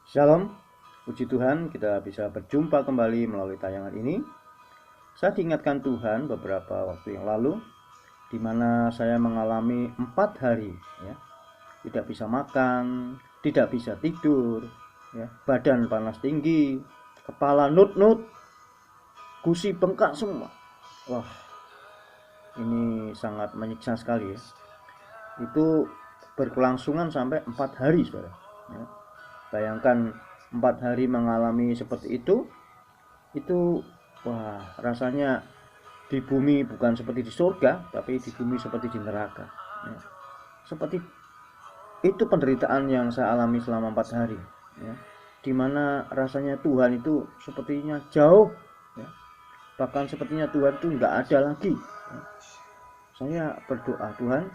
Shalom, puji Tuhan kita bisa berjumpa kembali melalui tayangan ini. Saya diingatkan Tuhan beberapa waktu yang lalu, di mana saya mengalami 4 hari, ya, tidak bisa makan, tidak bisa tidur, ya, badan panas tinggi, kepala nut-nut, gusi bengkak semua. Wah, ini sangat menyiksa sekali ya. Itu berkelangsungan sampai 4 hari, saudara. Ya. Bayangkan 4 hari mengalami seperti itu wah rasanya di bumi bukan seperti di surga, tapi di bumi seperti di neraka. Ya. Seperti itu penderitaan yang saya alami selama 4 hari. Ya. Dimana rasanya Tuhan itu sepertinya jauh. Ya. Bahkan sepertinya Tuhan itu nggak ada lagi. Ya. Saya berdoa, Tuhan,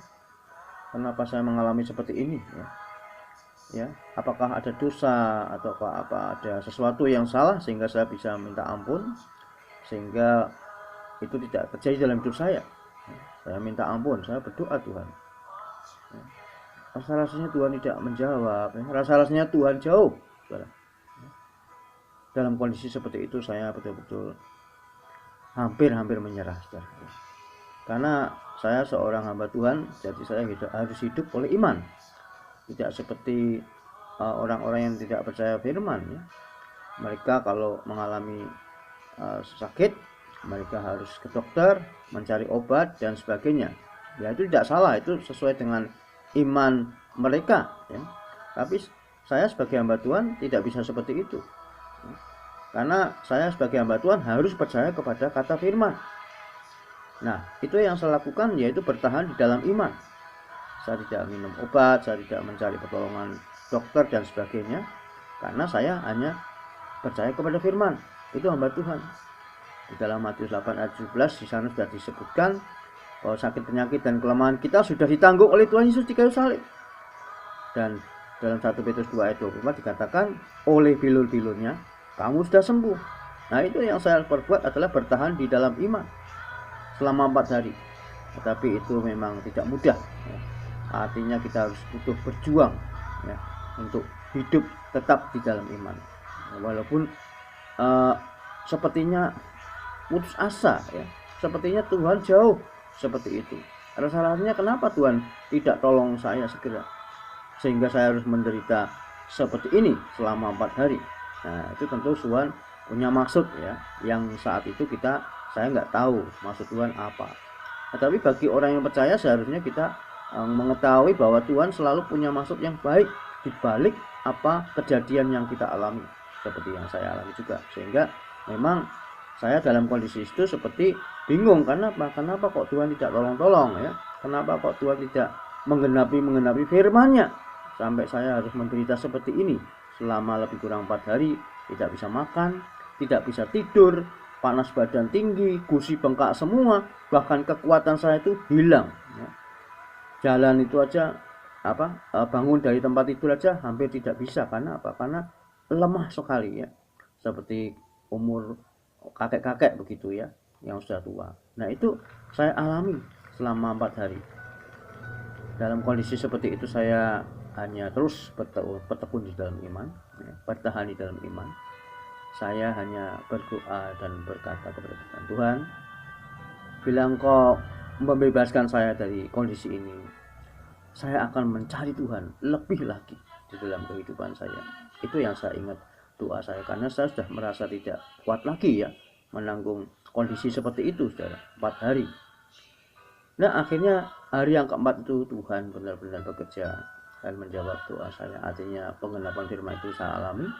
kenapa saya mengalami seperti ini? Ya, apakah ada dosa atau apa ada sesuatu yang salah sehingga saya bisa minta ampun, sehingga itu tidak terjadi dalam hidup saya. Saya minta ampun, saya berdoa Tuhan. Rasa-rasanya Tuhan tidak menjawab, rasa-rasanya Tuhan jauh. Dalam kondisi seperti itu saya betul-betul hampir menyerah. Karena saya seorang hamba Tuhan, jadi saya harus hidup oleh iman. Tidak seperti orang-orang yang tidak percaya firman ya. Mereka kalau mengalami sakit, mereka harus ke dokter, mencari obat dan sebagainya. Ya itu tidak salah, itu sesuai dengan iman mereka ya. Tapi saya sebagai hamba Tuhan tidak bisa seperti itu. Karena saya sebagai hamba Tuhan harus percaya kepada kata firman. Nah, itu yang saya lakukan yaitu bertahan di dalam iman. Saya tidak minum obat, saya tidak mencari pertolongan dokter dan sebagainya, karena saya hanya percaya kepada firman. Itu hamba Tuhan. Di dalam Matius 8 ayat 17 di sana sudah disebutkan bahwa sakit penyakit dan kelemahan kita sudah ditanggung oleh Tuhan Yesus di kayu salib. Dan dalam 1 Petrus 2 ayat 24 dikatakan oleh bilur-bilurnya kamu sudah sembuh. Nah, itu yang saya perbuat adalah bertahan di dalam iman selama 4 hari. Tetapi itu memang tidak mudah ya. Artinya kita harus butuh berjuang ya, untuk hidup tetap di dalam iman. Walaupun sepertinya putus asa ya, sepertinya Tuhan jauh seperti itu. Rasa-rasanya kenapa Tuhan tidak tolong saya segera, sehingga saya harus menderita seperti ini selama 4 hari. Nah, itu tentu Tuhan punya maksud ya, yang saat itu saya nggak tahu maksud Tuhan apa. Tetapi bagi orang yang percaya seharusnya kita mengetahui bahwa Tuhan selalu punya maksud yang baik di balik apa kejadian yang kita alami, seperti yang saya alami juga. Sehingga memang saya dalam kondisi itu seperti bingung, kenapa kok Tuhan tidak tolong-tolong ya, kenapa kok Tuhan tidak menggenapi firman-Nya sampai saya harus menderita seperti ini selama lebih kurang 4 hari, tidak bisa makan, tidak bisa tidur, panas badan tinggi, gusi bengkak semua, bahkan kekuatan saya itu hilang ya. Jalan itu aja bangun dari tempat tidur aja hampir tidak bisa. Karena apa? Karena lemah sekali ya, seperti umur kakek-kakek begitu ya, yang sudah tua. Nah, itu saya alami selama 4 hari. Dalam kondisi seperti itu saya hanya terus bertekun di dalam iman ya, bertahan di dalam iman. Saya hanya berdoa dan berkata kepada Tuhan, bila Engkau membebaskan saya dari kondisi ini, saya akan mencari Tuhan lebih lagi di dalam kehidupan saya. Itu yang saya ingat doa saya, karena saya sudah merasa tidak kuat lagi ya menanggung kondisi seperti itu, saudara, 4 hari. Nah, akhirnya hari yang keempat itu Tuhan benar-benar bekerja dan menjawab doa saya. Artinya penggenapan firman itu saya alami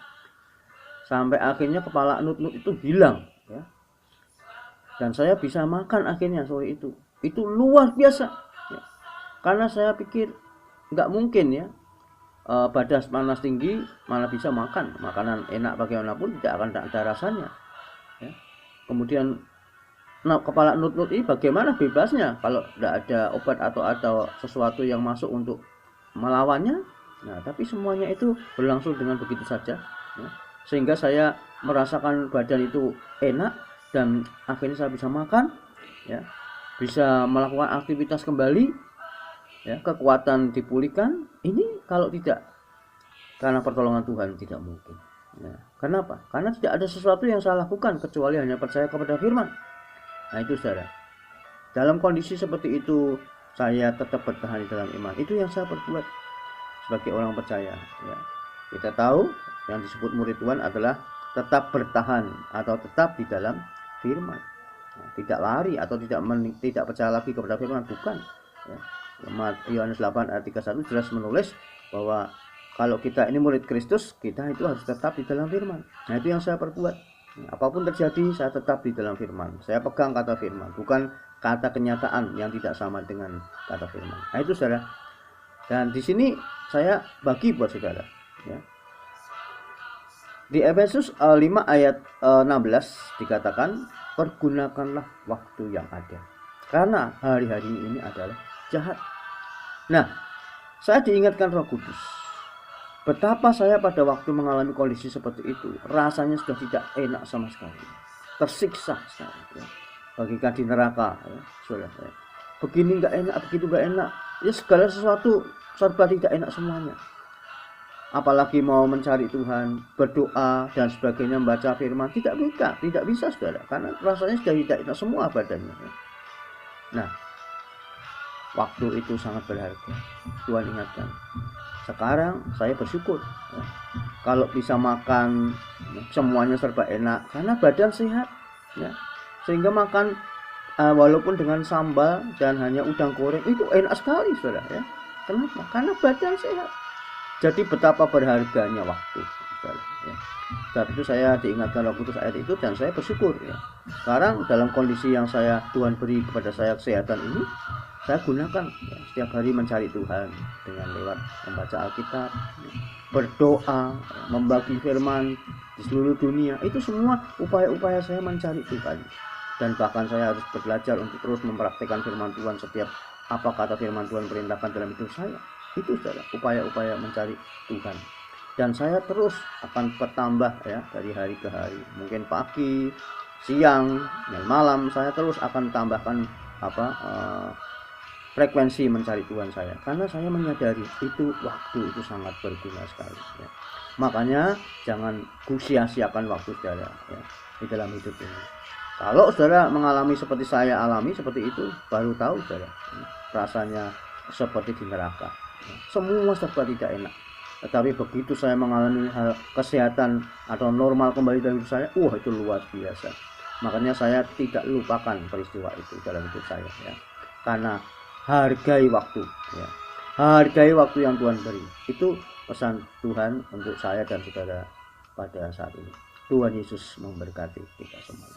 sampai akhirnya kepala nut-nut itu hilang ya. Dan saya bisa makan akhirnya sore itu. Itu luar biasa ya. Karena saya pikir nggak mungkin ya, badan panas tinggi malah bisa makan makanan enak bagaimanapun tidak akan ada rasanya ya. Kemudian kepala nut-nut ini bagaimana bebasnya kalau tidak ada obat atau sesuatu yang masuk untuk melawannya. Nah, tapi semuanya itu berlangsung dengan begitu saja ya. Sehingga saya merasakan badan itu enak dan akhirnya saya bisa makan ya, bisa melakukan aktivitas kembali ya, kekuatan dipulihkan. Ini kalau tidak karena pertolongan Tuhan tidak mungkin. Ya. Kenapa? Karena tidak ada sesuatu yang saya lakukan kecuali hanya percaya kepada firman. Nah itu saudara. Dalam kondisi seperti itu saya tetap bertahan di dalam iman. Itu yang saya perbuat sebagai orang percaya. Ya. Kita tahu yang disebut murid Tuhan adalah tetap bertahan atau tetap di dalam firman. Nah, tidak lari atau tidak percaya lagi kepada firman, bukan. Ya. Yohanes 8 ayat 31 jelas menulis bahwa kalau kita ini murid Kristus, kita itu harus tetap di dalam firman. Nah itu yang saya perbuat. Apapun terjadi, saya tetap di dalam firman. Saya pegang kata firman, bukan kata kenyataan yang tidak sama dengan kata firman. Nah itu saudara. Dan di sini saya bagi buat saudara. Ya. Di Efesus 5 ayat 16 dikatakan, pergunakanlah waktu yang ada, karena hari-hari ini adalah jahat. Nah, saya diingatkan Roh Kudus. Betapa saya pada waktu mengalami kondisi seperti itu, rasanya sudah tidak enak sama sekali, tersiksa sekali, ya. Bagikan di neraka, ya, saudara. Ya. Begini nggak enak, begitu nggak enak, ya segala sesuatu serba tidak enak semuanya. Apalagi mau mencari Tuhan, berdoa dan sebagainya, membaca firman, tidak bisa, saudara, karena rasanya sudah tidak enak semua badannya. Ya. Nah, waktu itu sangat berharga. Tuhan ingatkan. Sekarang saya bersyukur ya. Kalau bisa makan semuanya serba enak karena badan sehat ya. Sehingga makan walaupun dengan sambal dan hanya udang goreng itu enak sekali saudara ya. Kenapa? Karena badan sehat. Jadi betapa berharganya waktu saudara ya. Saat itu saya diingatkan Roh Kudus ayat itu dan saya bersyukur ya. Sekarang dalam kondisi yang Tuhan beri kepada saya kesehatan ini, saya gunakan ya, setiap hari mencari Tuhan dengan lewat membaca Alkitab, berdoa, membagi firman di seluruh dunia. Itu semua upaya-upaya saya mencari Tuhan. Dan bahkan saya harus belajar untuk terus mempraktikkan firman Tuhan setiap apa kata firman Tuhan perintahkan dalam hidup saya. Itu adalah upaya-upaya mencari Tuhan. Dan saya terus akan bertambah ya dari hari ke hari. Mungkin pagi, siang, dan malam saya terus akan tambahkan frekuensi mencari Tuhan saya, karena saya menyadari itu waktu itu sangat berguna sekali ya. Makanya jangan sia-siakan waktu saudara ya, di dalam hidup ini. Kalau saudara mengalami seperti saya alami seperti itu, baru tahu saudara ya, rasanya seperti di neraka ya. Semua serba tidak enak. Tetapi begitu saya mengalami hal kesehatan atau normal kembali dalam hidup saya, itu luar biasa. Makanya saya tidak lupakan peristiwa itu dalam hidup saya ya. Karena hargai waktu ya. Hargai waktu yang Tuhan beri. Itu pesan Tuhan untuk saya dan saudara pada saat ini. Tuhan Yesus memberkati kita semua.